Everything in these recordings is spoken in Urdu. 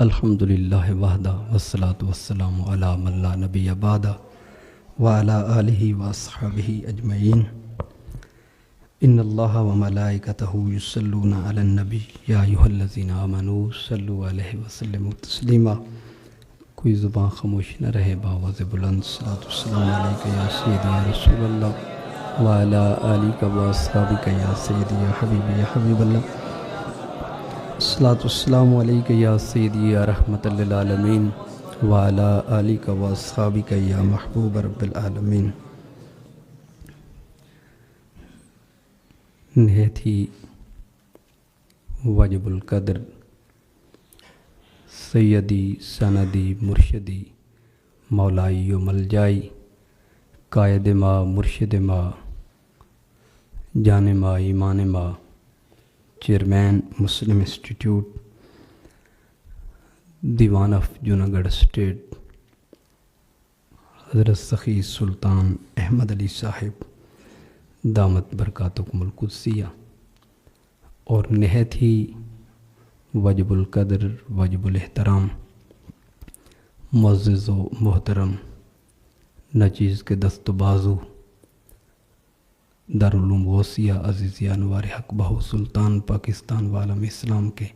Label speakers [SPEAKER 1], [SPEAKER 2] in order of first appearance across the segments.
[SPEAKER 1] الحمدللہ وحدہ والصلاة والسلام علی من لا نبی بعدہ وعلی آلہ واصحابہ اجمعین۔ ان اللہ وملائکتہ یصلون علی النبی یا ایھا الذین آمنوا صلوا علیہ وسلموا تسلیما۔ کوئی زبان خاموش نہ رہے، باواز بلند صلاۃ والسلام علیک یا سیدی یا رسول اللہ وعلی آلک واصحابک یا سیدی یا حبیبی یا حبیب اللہ۔ الصلاۃ والسلام علیک یا سیدی یا رحمت للعالمین وعلی آلک واصحابک یا محبوب رب العالمین۔ نہایت ہی واجب القدر سیدی سندی مرشدی مولائی و ملجائی قائد ما مرشد ما جان ما ایمان ما چیئرمین مسلم انسٹیٹیوٹ دیوان آف جوناگڑھ اسٹیٹ حضرت سخی سلطان احمد علی صاحب دامت برکاتکم القدسیہ، اور نہایت ہی واجب القدر واجب الاحترام معزز و محترم ناچیز کے دست و بازو دارالعلوم غوثیہ عزیزیہ انوار حق بہو سلطان پاکستان و عالم اسلام کے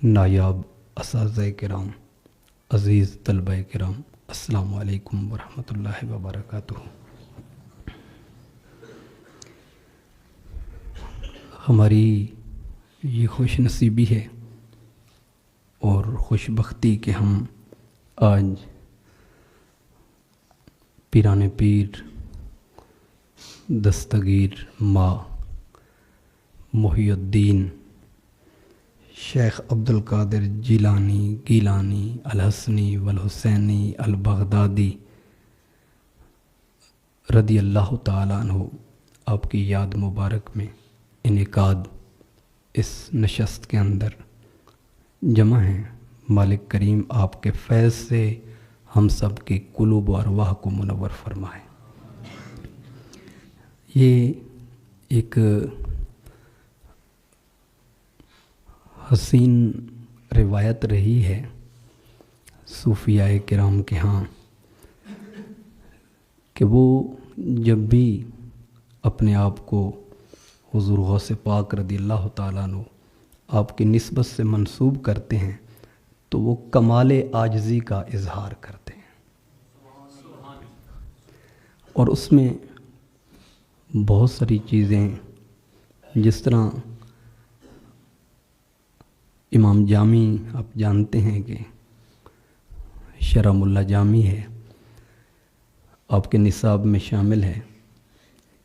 [SPEAKER 1] نایاب اساتذہ کرام، عزیز طلبہ کرام، السلام علیکم ورحمۃ اللہ وبرکاتہ۔ ہماری یہ خوش نصیبی ہے اور خوش بختی کہ ہم آج پیران پیر دستگیر ماں محی الدین شیخ عبدالقادر جیلانی گیلانی الحسنی والحسینی البغدادی رضی اللہ تعالیٰ عنہ آپ کی یاد مبارک میں انعقاد اس نشست کے اندر جمع ہیں۔ مالک کریم آپ کے فیض سے ہم سب کے قلوب و ارواح کو منور فرمائے۔ یہ ایک حسین روایت رہی ہے صوفیاء کرام کے ہاں کہ وہ جب بھی اپنے آپ کو حضور غوث پاک رضی اللہ تعالیٰ عنہ آپ کی نسبت سے منسوب کرتے ہیں تو وہ کمال عاجزی کا اظہار کرتے ہیں، اور اس میں بہت ساری چیزیں جس طرح امام جامی آپ جانتے ہیں کہ شرح ملا جامی ہے، آپ کے نصاب میں شامل ہے۔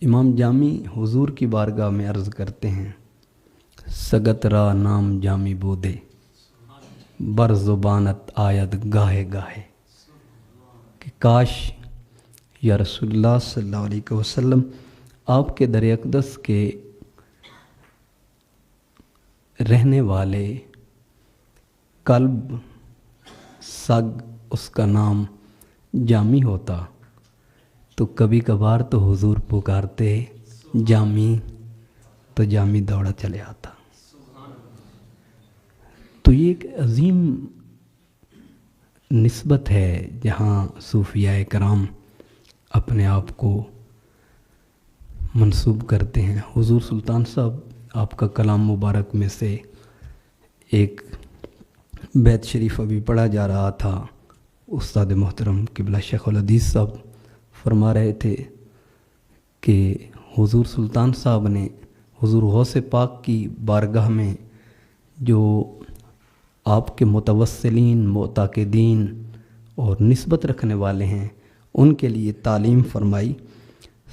[SPEAKER 1] امام جامی حضور کی بارگاہ میں عرض کرتے ہیں، سگت را نام جامی بودے بر زبانت آید گاہے گاہے، کہ کاش یا رسول اللہ صلی اللہ علیہ وسلم آپ کے در اقدس کے رہنے والے قلب سگ اس کا نام جامی ہوتا تو کبھی کبھار تو حضور پکارتے جامی تو جامی دوڑا چلے آتا۔ تو یہ ایک عظیم نسبت ہے جہاں صوفیاء کرام اپنے آپ کو منسوب کرتے ہیں۔ حضور سلطان صاحب آپ کا کلام مبارک میں سے ایک بیت شریف ابھی پڑھا جا رہا تھا، استاد محترم قبلہ شیخ الحدیث صاحب فرما رہے تھے کہ حضور سلطان صاحب نے حضور غوث پاک کی بارگاہ میں جو آپ کے متوسلین معتقدین اور نسبت رکھنے والے ہیں ان کے لیے تعلیم فرمائی،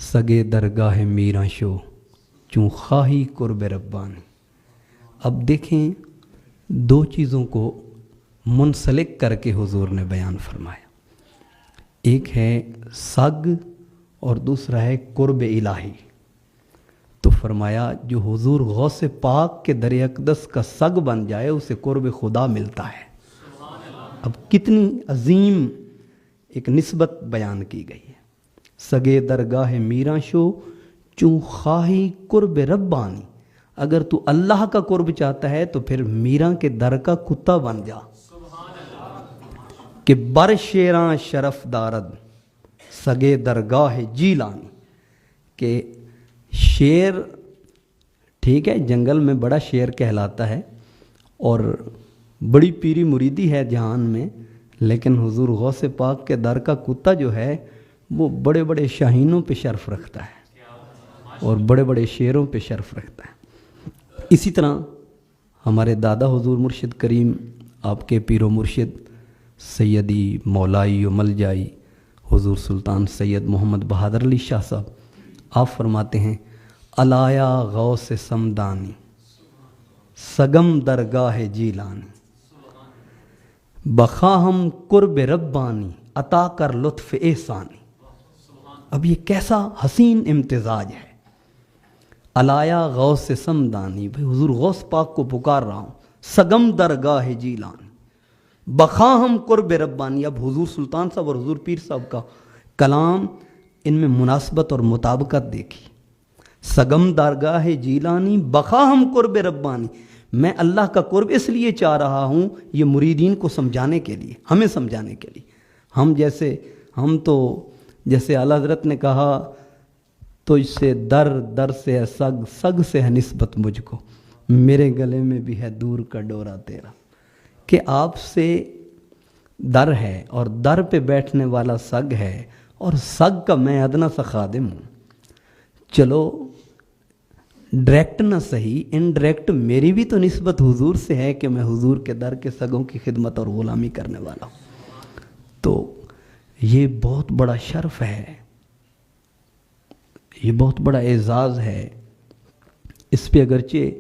[SPEAKER 1] سگے درگاہ میراں شو چوں خواہی قرب ربانی۔ اب دیکھیں دو چیزوں کو منسلک کر کے حضور نے بیان فرمایا، ایک ہے سگ اور دوسرا ہے قرب الہی۔ تو فرمایا جو حضور غوث پاک کے در اقدس کا سگ بن جائے اسے قرب خدا ملتا ہے۔ اب کتنی عظیم ایک نسبت بیان کی گئی ہے، سگے درگاہ میراں شو چوں خواہی قرب ربانی۔ اگر تو اللہ کا قرب چاہتا ہے تو پھر میراں کے در کا کتا بن جا کہ بر شیراں شرف دارد سگے درگاہ جیلانی، کہ شیر ٹھیک ہے جنگل میں بڑا شیر کہلاتا ہے اور بڑی پیری مریدی ہے جہان میں، لیکن حضور غوث پاک کے در کا کتا جو ہے وہ بڑے بڑے شاہینوں پہ شرف رکھتا ہے اور بڑے بڑے شیروں پہ شرف رکھتا ہے۔ اسی طرح ہمارے دادا حضور مرشد کریم آپ کے پیر و مرشد سیدی مولائی و ملجائی حضور سلطان سید محمد بہادر علی شاہ صاحب، آپ فرماتے ہیں علایا غوث سمدانی سگم درگاہ جیلانی بخواہم قرب ربانی عطا کر لطف احسانی۔ اب یہ کیسا حسین امتزاج ہے، علایا غوث سمدانی، بھئی حضور غوث پاک کو پکار رہا ہوں، سگم درگاہ جیلانی بخواہم قرب ربانی۔ اب حضور سلطان صاحب اور حضور پیر صاحب کا کلام، ان میں مناسبت اور مطابقت دیکھی۔ سگم درگاہ جیلانی بخواہم قرب ربانی، میں اللہ کا قرب اس لیے چاہ رہا ہوں، یہ مریدین کو سمجھانے کے لیے، ہمیں سمجھانے کے لیے۔ ہم تو جیسے اعلیٰ حضرت نے کہا تو اس سے در سے ہے سگ، سگ سے ہے نسبت مجھ کو، میرے گلے میں بھی ہے دور کا ڈورا تیرا، کہ آپ سے در ہے اور در پہ بیٹھنے والا سگ ہے اور سگ کا میں ادنا سا خادم ہوں۔ چلو ڈائریکٹ نہ صحیح، انڈائریکٹ میری بھی تو نسبت حضور سے ہے کہ میں حضور کے در کے سگوں کی خدمت اور غلامی کرنے والا ہوں۔ تو یہ بہت بڑا شرف ہے، یہ بہت بڑا اعزاز ہے۔ اس پہ اگرچہ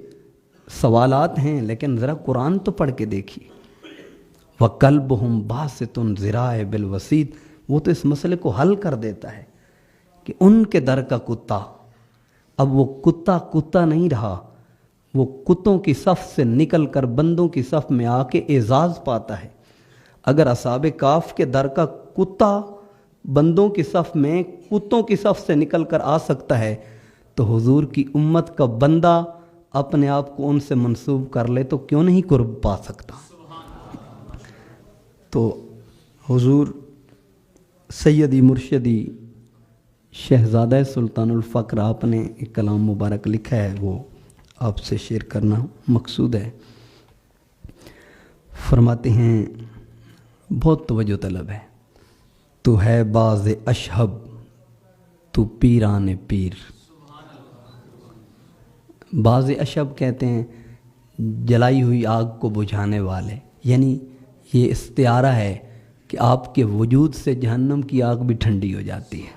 [SPEAKER 1] سوالات ہیں لیکن ذرا قرآن تو پڑھ کے دیکھیے۔ وَقَلْبُهُمْ بَاسِطٌ ذِرَاعِ بِالْوَسِيدِ، وہ تو اس مسئلے کو حل کر دیتا ہے کہ ان کے در کا کتا، اب وہ کتا نہیں رہا، وہ کتوں کی صف سے نکل کر بندوں کی صف میں آ کے اعزاز پاتا ہے۔ اگر اصحاب کاف کے در کا کتا بندوں کی صف میں کتوں کی صف سے نکل کر آ سکتا ہے تو حضور کی امت کا بندہ اپنے آپ کو ان سے منسوب کر لے تو کیوں نہیں قرب پا سکتا؟ تو حضور سیدی مرشدی شہزادہ سلطان الفقر آپ نے ایک کلام مبارک لکھا ہے، وہ آپ سے شیئر کرنا مقصود ہے۔ فرماتے ہیں، بہت توجہ طلب ہے، تو ہے باز اشہب تو پیران پیر۔ باز اشہب کہتے ہیں جلائی ہوئی آگ کو بجھانے والے، یعنی یہ استعارہ ہے کہ آپ کے وجود سے جہنم کی آگ بھی ٹھنڈی ہو جاتی ہے۔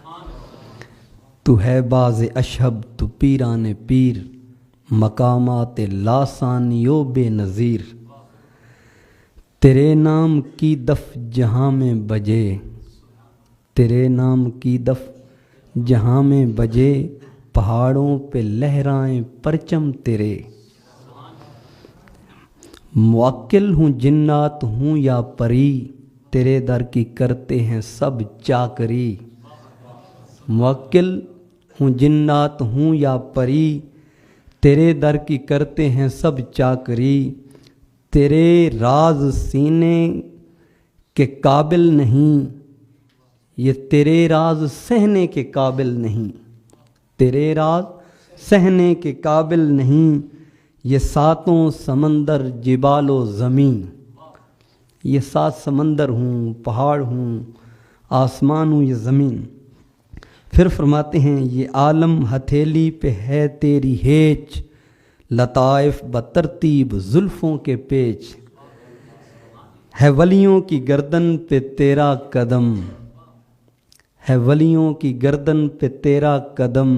[SPEAKER 1] تو ہے باز اشہب تو پیران پیر، مقامات لاسانیو بے نظیر۔ تیرے نام کی دف جہاں میں بجے، تیرے نام کی دف جہاں میں بجے، پہاڑوں پہ لہرائیں پرچم تیرے۔ موکل ہوں جنات ہوں یا پری، تیرے در کی کرتے ہیں سب چاکری۔ موکل ہوں جنات ہوں یا پری، تیرے در کی کرتے ہیں سب چاکری۔ تیرے راز سینے کے قابل نہیں، یہ تیرے راز سہنے کے قابل نہیں، تیرے راز سہنے کے قابل نہیں۔ یہ ساتوں سمندر جبال و زمین، یہ سات سمندر ہوں، پہاڑ ہوں، آسمان ہوں، یہ زمین۔ پھر فرماتے ہیں یہ عالم ہتھیلی پہ ہے تیری ہیچ، لطائف بترتیب زلفوں کے پیچ۔ ہے ولیوں کی گردن پہ تیرا قدم، ہے ولیوں کی گردن پہ تیرا قدم۔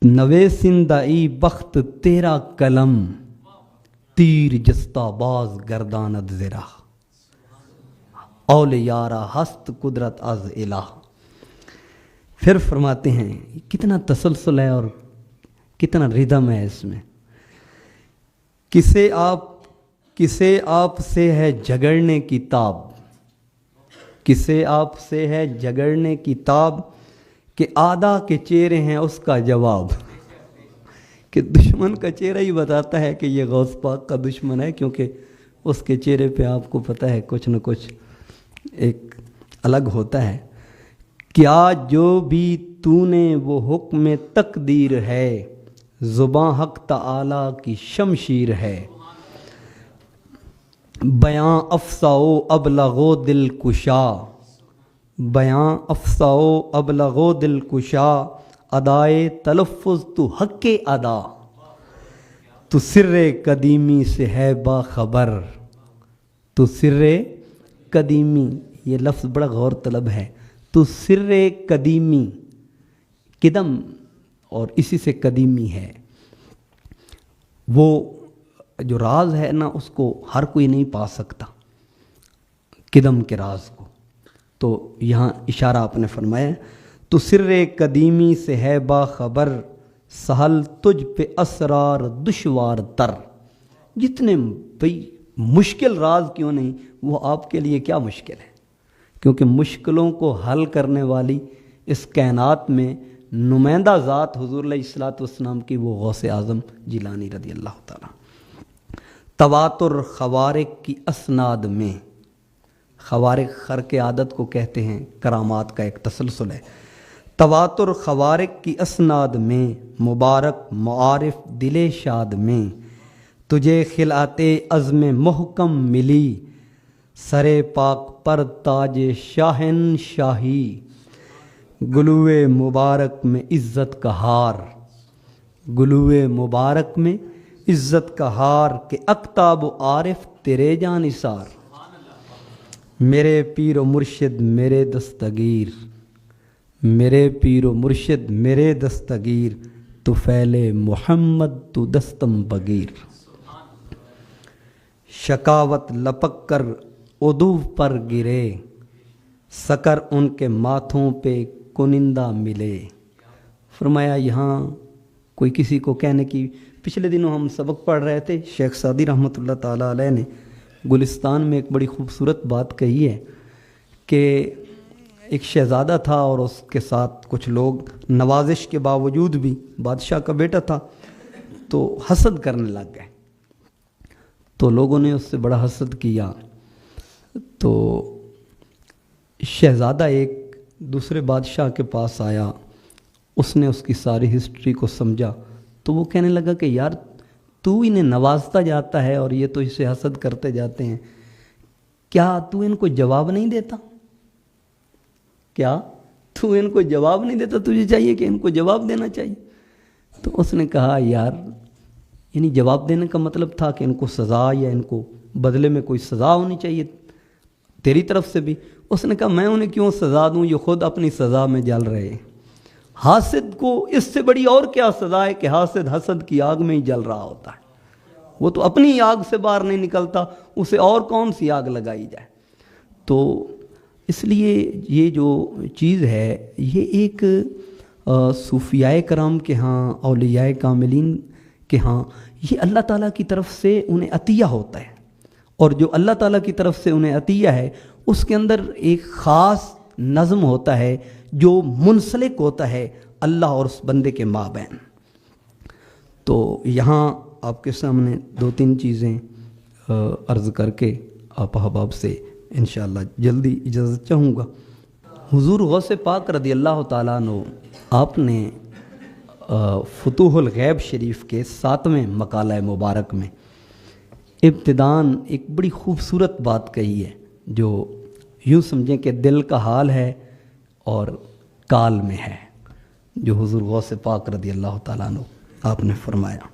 [SPEAKER 1] نویسندائی بخت تیرا قلم، تیر جستہ باز گرداند زرہ۔ اول یارا ہست قدرت از الہ۔ پھر فرماتے ہیں کتنا تسلسل ہے اور کتنا ردم ہے اس میں۔ کسے آپ سے ہے جھگڑنے کی تاب، کسے آپ سے ہے جھگڑنے کی تاب، کہ آدھا کے چہرے ہیں اس کا جواب۔ کہ دشمن کا چہرہ ہی بتاتا ہے کہ یہ غوث پاک کا دشمن ہے، کیونکہ اس کے چہرے پہ آپ کو پتہ ہے کچھ نہ کچھ ایک الگ ہوتا ہے۔ کیا جو بھی تو نے وہ حکم تقدیر ہے، زباں حق تعالی کی شمشیر ہے، بیاں افساؤ ابلغو دل کشا، بیاں افساؤ ابلغو دل کشا، ادائے تلفظ تو حق ادا، تو سر قدیمی سے ہے باخبر، تو سر قدیمی، یہ لفظ بڑا غور طلب ہے، تو سر قدیمی، قدم اور اسی سے قدیمی ہے، وہ جو راز ہے نا اس کو ہر کوئی نہیں پا سکتا، قدم کے راز کو۔ تو یہاں اشارہ آپ نے فرمایا ہے، تو سر قدیمی سے ہے باخبر، سہل تجھ پہ اسرار دشوار تر، جتنے بھئی مشکل راز کیوں نہیں، وہ آپ کے لیے کیا مشکل ہے، کیونکہ مشکلوں کو حل کرنے والی اس کائنات میں نمائندہ ذات حضور علیہ الصلوۃ والسلام کی وہ غوث اعظم جیلانی رضی اللہ تعالیٰ۔ تواتر خوارق کی اسناد میں، خوارق خرق عادت کو کہتے ہیں، کرامات کا ایک تسلسل ہے، تواتر خوارق کی اسناد میں، مبارک معارف دل شاد میں، تجھے خلعت عزم محکم ملی، سر پاک پر تاج شاہن شاہی، گلوے مبارک میں عزت کا ہار، گلوے مبارک میں عزت کا ہار، کہ اقتاب و عارف تیرے جانثار، میرے پیر و مرشد میرے دستگیر، میرے پیر و مرشد میرے دستگیر، تو فعل محمد تو دستم بگیر، شکاوت لپک کر ادو پر گرے، سکر ان کے ماتھوں پہ کنندہ ملے۔ فرمایا یہاں کوئی کسی کو کہنے کی، پچھلے دنوں ہم سبق پڑھ رہے تھے، شیخ سعدی رحمۃ اللہ تعالیٰ علیہ نے گلستان میں ایک بڑی خوبصورت بات کہی ہے کہ ایک شہزادہ تھا اور اس کے ساتھ کچھ لوگ نوازش کے باوجود بھی، بادشاہ کا بیٹا تھا، تو حسد کرنے لگ گئے، تو لوگوں نے اس سے بڑا حسد کیا، تو شہزادہ ایک دوسرے بادشاہ کے پاس آیا، اس نے اس کی ساری ہسٹری کو سمجھا، تو وہ کہنے لگا کہ یار تو انہیں نوازتا جاتا ہے اور یہ تو اسے حسد کرتے جاتے ہیں، کیا تو ان کو جواب نہیں دیتا؟ کیا تو ان کو جواب نہیں دیتا؟ تجھے چاہیے کہ ان کو جواب دینا چاہیے۔ تو اس نے کہا یار، یعنی جواب دینے کا مطلب تھا کہ ان کو سزا یا ان کو بدلے میں کوئی سزا ہونی چاہیے تیری طرف سے بھی۔ اس نے کہا میں انہیں کیوں سزا دوں، یہ خود اپنی سزا میں جل رہے ہیں، حاسد کو اس سے بڑی اور کیا سزا ہے کہ حاسد حسد کی آگ میں ہی جل رہا ہوتا ہے، وہ تو اپنی آگ سے باہر نہیں نکلتا، اسے اور کون سی آگ لگائی جائے۔ تو اس لیے یہ جو چیز ہے یہ ایک صوفیاء کرام کے ہاں، اولیاء کاملین کے ہاں، یہ اللہ تعالیٰ کی طرف سے انہیں عطیہ ہوتا ہے، اور جو اللہ تعالیٰ کی طرف سے انہیں عطیہ ہے اس کے اندر ایک خاص نظم ہوتا ہے جو منسلک ہوتا ہے اللہ اور اس بندے کے مابین۔ تو یہاں آپ کے سامنے دو تین چیزیں عرض کر کے آپ احباب سے انشاءاللہ جلدی اجازت چاہوں گا۔ حضور غوث پاک رضی اللہ تعالیٰ عنہ آپ نے فتوح الغیب شریف کے 7ویں مقالہ مبارک میں ابتداً ایک بڑی خوبصورت بات کہی ہے، جو یوں سمجھیں کہ دل کا حال ہے اور کال میں ہے، جو حضور غوث پاک رضی اللہ تعالیٰ عنہ آپ نے فرمایا،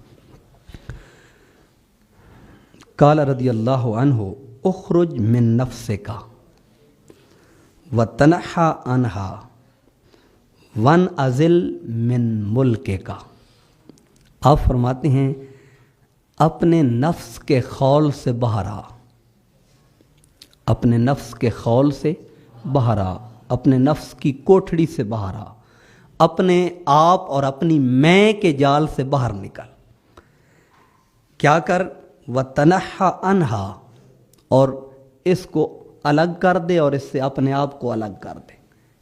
[SPEAKER 1] قال رضی اللہ عنہ اخرج من نفسک وتنحى عنها وانعزل من ملکک۔ آپ فرماتے ہیں اپنے نفس کے خول سے باہر آ، اپنے نفس کے خول سے باہر آ، اپنے نفس کی کوٹھڑی سے باہر آ، اپنے آپ اور اپنی میں کے جال سے باہر نکل۔ کیا کر؟ وَتَنَحَّ عَنْهَا، اور اس کو الگ کر دے اور اس سے اپنے آپ کو الگ کر دے،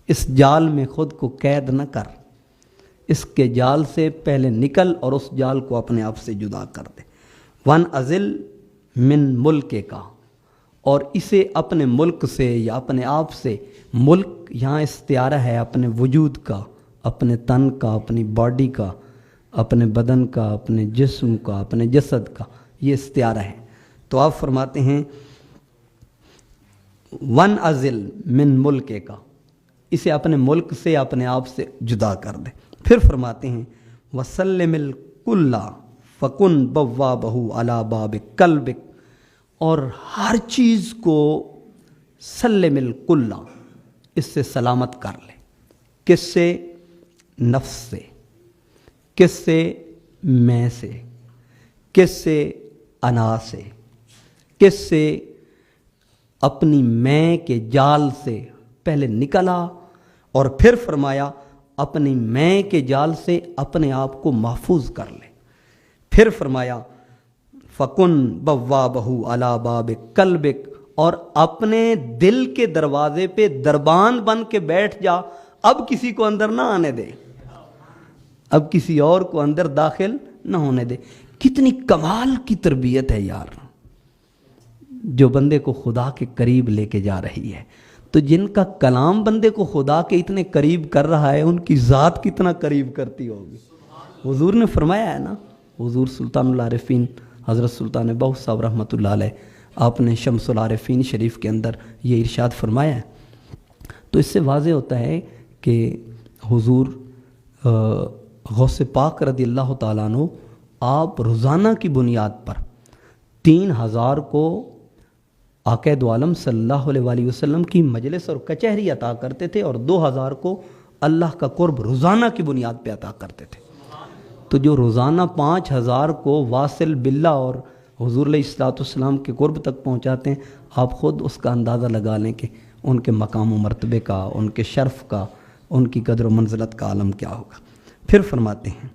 [SPEAKER 1] اس جال میں خود کو قید نہ کر، اس کے جال سے پہلے نکل اور اس جال کو اپنے آپ سے جدا کر دے۔ ون ازل من ملک کا، اور اسے اپنے ملک سے یا اپنے آپ سے، ملک یہاں استعارہ ہے اپنے وجود کا، اپنے تن کا، اپنی باڈی کا، اپنے بدن کا، اپنے جسم کا، اپنے جسد کا، یہ استعارہ ہے۔ تو آپ فرماتے ہیں ون ازل من ملک کا، اسے اپنے ملک سے اپنے آپ سے جدا کر دے۔ پھر فرماتے ہیں وسلم الکل فکن بوابہ علی باب قلبک، اور ہر چیز کو سلم الکل، اس سے سلامت کر لے۔ کس سے؟ نفس سے۔ کس سے؟ میں سے۔ کس سے؟ انا سے۔ کس سے؟ اپنی میں کے جال سے پہلے نکلا، اور پھر فرمایا اپنی میں کے جال سے اپنے آپ کو محفوظ کر لے۔ پھر فرمایا فکن بوابہ علی باب قلبک، اور اپنے دل کے دروازے پہ دربان بن کے بیٹھ جا، اب کسی کو اندر نہ آنے دے، اب کسی اور کو اندر داخل نہ ہونے دے۔ کتنی کمال کی تربیت ہے یار، جو بندے کو خدا کے قریب لے کے جا رہی ہے۔ تو جن کا کلام بندے کو خدا کے اتنے قریب کر رہا ہے، ان کی ذات کتنا قریب کرتی ہوگی۔ حضور نے فرمایا ہے نا، حضور سلطان العارفین حضرت سلطان بہو صاحب رحمۃ اللہ علیہ، آپ نے شمس العارفین شریف کے اندر یہ ارشاد فرمایا ہے۔ تو اس سے واضح ہوتا ہے کہ حضور غوث پاک رضی اللہ تعالیٰ عنہ آپ روزانہ کی بنیاد پر 3000 کو آقا دو عالم صلی اللہ علیہ وآلہ وسلم کی مجلس اور کچہری عطا کرتے تھے، اور 2000 کو اللہ کا قرب روزانہ کی بنیاد پہ عطا کرتے تھے۔ تو جو روزانہ 5000 کو واصل باللہ اور حضور علیہ الصلوۃ والسلام کے قرب تک پہنچاتے ہیں، آپ خود اس کا اندازہ لگا لیں کہ ان کے مقام و مرتبے کا، ان کے شرف کا، ان کی قدر و منزلت کا عالم کیا ہوگا۔ پھر فرماتے ہیں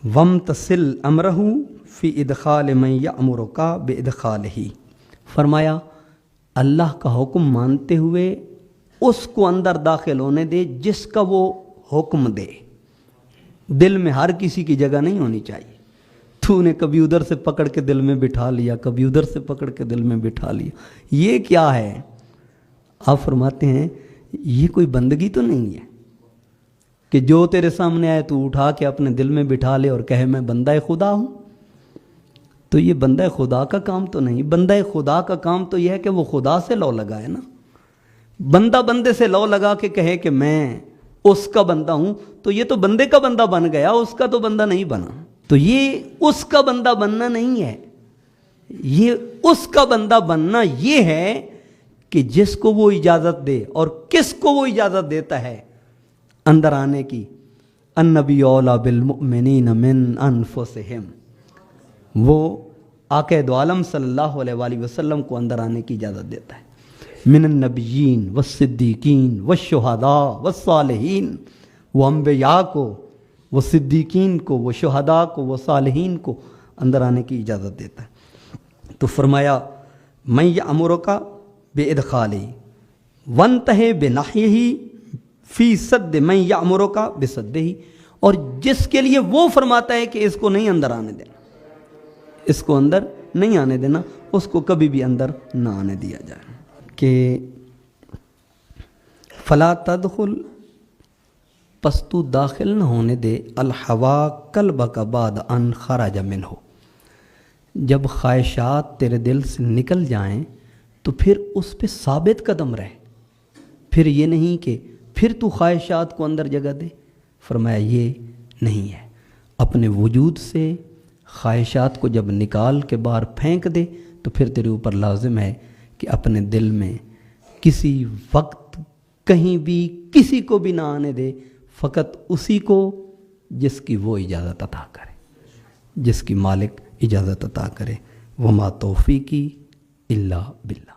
[SPEAKER 1] وَامْتَثِلْ أَمْرَهُ فِي إِدْخَالِ مَنْ يَأْمُرُكَ بِإِدْخَالِهِ، فرمایا اللہ کا حکم مانتے ہوئے اس کو اندر داخل ہونے دے جس کا وہ حکم دے۔ دل میں ہر کسی کی جگہ نہیں ہونی چاہیے۔ تو نے کبھی ادھر سے پکڑ کے دل میں بٹھا لیا، کبھی ادھر سے پکڑ کے دل میں بٹھا لیا، یہ کیا ہے؟ آپ فرماتے ہیں یہ کوئی بندگی تو نہیں ہے کہ جو تیرے سامنے آئے تو اٹھا کے اپنے دل میں بٹھا لے اور کہے میں بندہ خدا ہوں۔ تو یہ بندہ خدا کا کام تو نہیں۔ بندہ خدا کا کام تو یہ ہے کہ وہ خدا سے لو لگائے نا۔ بندہ بندے سے لو لگا کے کہے کہ میں اس کا بندہ ہوں، تو یہ تو بندے کا بندہ بن گیا، اس کا تو بندہ نہیں بنا۔ تو یہ اس کا بندہ بننا نہیں ہے، یہ اس کا بندہ بننا یہ ہے کہ جس کو وہ اجازت دے، اور کس کو وہ اجازت دیتا ہے اندر آنے کی۔ النبی اولیٰ بالمؤمنین من انفسہم، وہ آقا دو عالم صلی اللہ علیہ وآلہ وسلم کو اندر آنے کی اجازت دیتا ہے۔ من النبیین والصدیقین والشہداء والصالحین، وہ انبیاء کو، وہ صدیقین کو، وہ شہداء کو، وہ صالحین کو اندر آنے کی اجازت دیتا ہے۔ تو فرمایا من یأمرک بإدخالہ وانتہی بنہیہ فی صد من یأمرک بصدہ، اور جس کے لیے وہ فرماتا ہے کہ اس کو نہیں اندر آنے دینا، اس کو اندر نہیں آنے دینا، اس کو کبھی بھی اندر نہ آنے دیا جائے۔ کہ فلا تدخل، پس تو داخل نہ ہونے دے، الہوا قلبک بعد ان خرج منہ، جب خواہشات تیرے دل سے نکل جائیں تو پھر اس پہ ثابت قدم رہے۔ پھر یہ نہیں کہ پھر تو خواہشات کو اندر جگہ دے، فرمایا یہ نہیں ہے۔ اپنے وجود سے خواہشات کو جب نکال کے باہر پھینک دے تو پھر تیرے اوپر لازم ہے کہ اپنے دل میں کسی وقت کہیں بھی کسی کو بھی نہ آنے دے، فقط اسی کو جس کی وہ اجازت عطا کرے، جس کی مالک اجازت عطا کرے۔ وما توفیقی الا باللہ۔